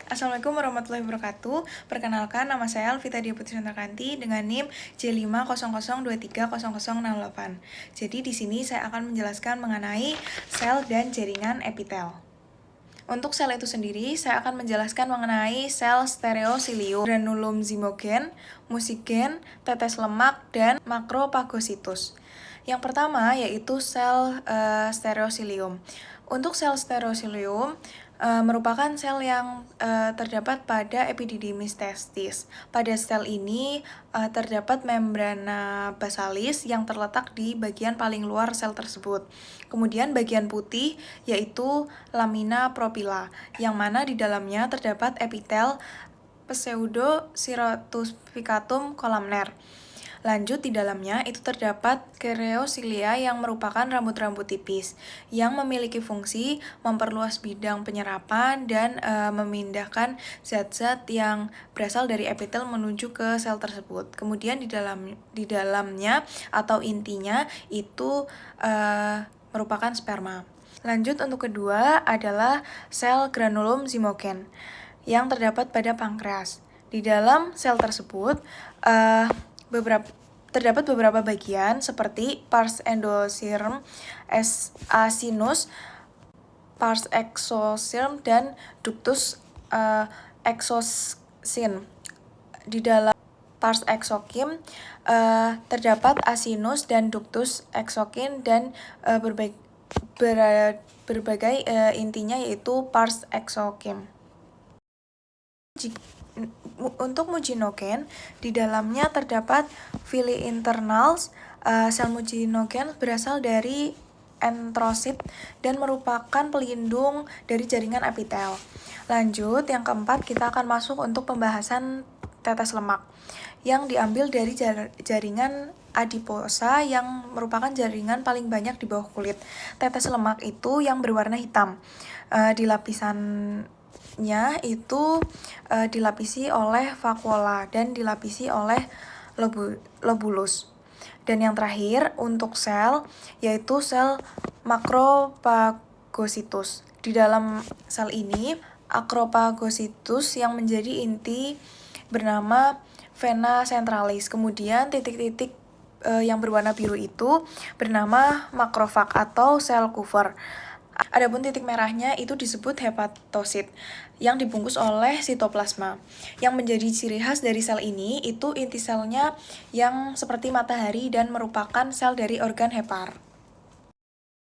Assalamualaikum warahmatullahi wabarakatuh. Perkenalkan, nama saya Alvita Dia Putri Santakanti dengan NIM J500230068. Jadi di sini saya akan menjelaskan mengenai sel dan jaringan epitel. Untuk sel itu sendiri, saya akan menjelaskan mengenai sel stereosilium, granulum zymogen, musigen, tetes lemak, dan makropagositus. Yang pertama yaitu sel stereosilium. Untuk sel stereosilium merupakan sel yang terdapat pada epididymis testis. Pada sel ini terdapat membrana basalis yang terletak di bagian paling luar sel tersebut. Kemudian bagian putih yaitu lamina propila, yang mana di dalamnya terdapat epitel pseudocytosphicatum columnar. Lanjut, di dalamnya itu terdapat kereosilia yang merupakan rambut-rambut tipis yang memiliki fungsi memperluas bidang penyerapan dan memindahkan zat-zat yang berasal dari epitel menuju ke sel tersebut. Kemudian di dalamnya atau intinya itu merupakan sperma. Lanjut, untuk kedua adalah sel granulum zymogen yang terdapat pada pankreas. Di dalam sel tersebut terdapat beberapa bagian seperti pars endotherm, acinus, pars exotherm, dan ductus exocrine. Di dalam pars exocrine terdapat acinus dan ductus exocrine dan berbagai intinya yaitu pars exocrine. Untuk muginogen, di dalamnya terdapat villi internals. Sel muginogen berasal dari enterosit dan merupakan pelindung dari jaringan epitel. Lanjut, yang keempat kita akan masuk untuk pembahasan tetes lemak yang diambil dari jaringan adiposa yang merupakan jaringan paling banyak di bawah kulit. Tetes lemak itu yang berwarna hitam. Di lapisannya itu dilapisi oleh vakuola dan dilapisi oleh lobulus. Dan yang terakhir untuk sel yaitu sel makropagositus. Di dalam sel ini akropagositus yang menjadi inti bernama vena centralis. Kemudian titik-titik yang berwarna biru itu bernama makrofag atau sel Kupffer. Adapun titik merahnya itu disebut hepatosit yang dibungkus oleh sitoplasma. Yang menjadi ciri khas dari sel ini itu inti selnya yang seperti matahari dan merupakan sel dari organ hepar.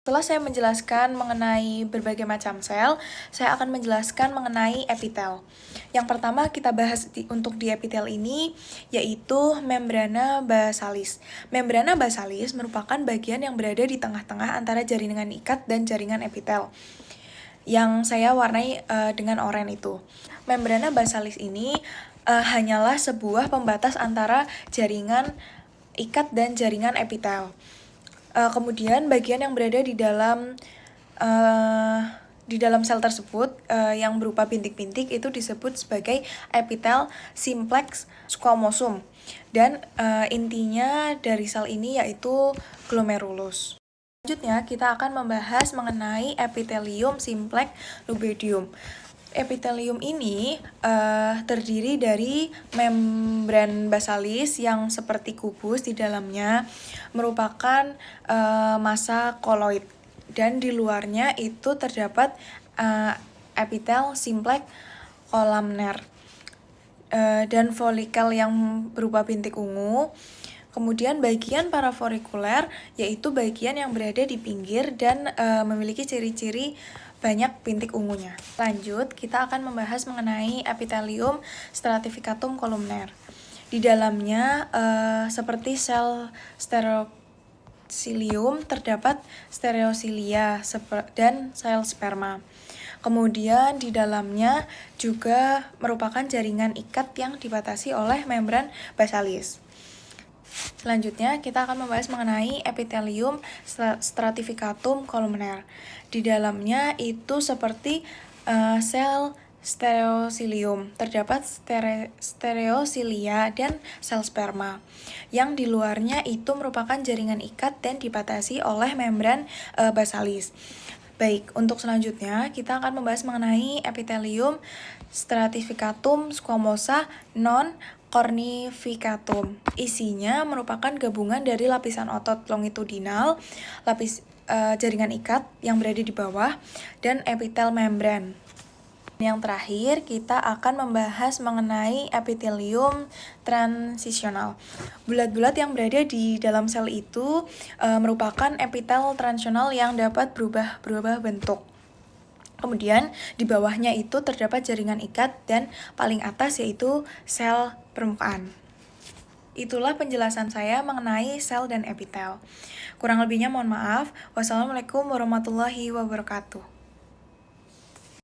Setelah saya menjelaskan mengenai berbagai macam sel, saya akan menjelaskan mengenai epitel. Yang pertama kita bahas untuk di epitel ini yaitu membrana basalis. Membrana basalis merupakan bagian yang berada di tengah-tengah antara jaringan ikat dan jaringan epitel yang saya warnai dengan oranye itu. Membrana basalis ini hanyalah sebuah pembatas antara jaringan ikat dan jaringan epitel. Kemudian bagian yang berada di dalam sel tersebut yang berupa bintik-bintik itu disebut sebagai epitel simplex squamosum, dan intinya dari sel ini yaitu glomerulus. Selanjutnya kita akan membahas mengenai epithelium simplex lucidium. Epitelium ini terdiri dari membran basalis yang seperti kubus. Di dalamnya merupakan massa koloid, dan di luarnya itu terdapat epitel simplex columnar dan folikel yang berupa bintik ungu. Kemudian bagian parafolikuler yaitu bagian yang berada di pinggir dan memiliki ciri-ciri banyak bintik ungunya. Lanjut, kita akan membahas mengenai epithelium stratificatum columnar. Di dalamnya seperti sel stereosilium terdapat stereosilia dan sel sperma. Kemudian di dalamnya juga merupakan jaringan ikat yang dibatasi oleh membran basalis. Selanjutnya kita akan membahas mengenai epithelium stratificatum columnar. Di dalamnya itu seperti sel stereosilium terdapat stereosilia dan sel sperma. Yang di luarnya itu merupakan jaringan ikat dan dibatasi oleh membran basalis. Baik, untuk selanjutnya kita akan membahas mengenai epithelium stratificatum squamosa non cornificatum. Isinya merupakan gabungan dari lapisan otot longitudinal, jaringan ikat yang berada di bawah, dan epitel membran. Yang terakhir, kita akan membahas mengenai epithelium transisional. Bulat-bulat yang berada di dalam sel itu merupakan epitel transisional yang dapat berubah bentuk. Kemudian di bawahnya itu terdapat jaringan ikat dan paling atas yaitu sel permukaan. Itulah penjelasan saya mengenai sel dan epitel. Kurang lebihnya mohon maaf. Wassalamualaikum warahmatullahi wabarakatuh.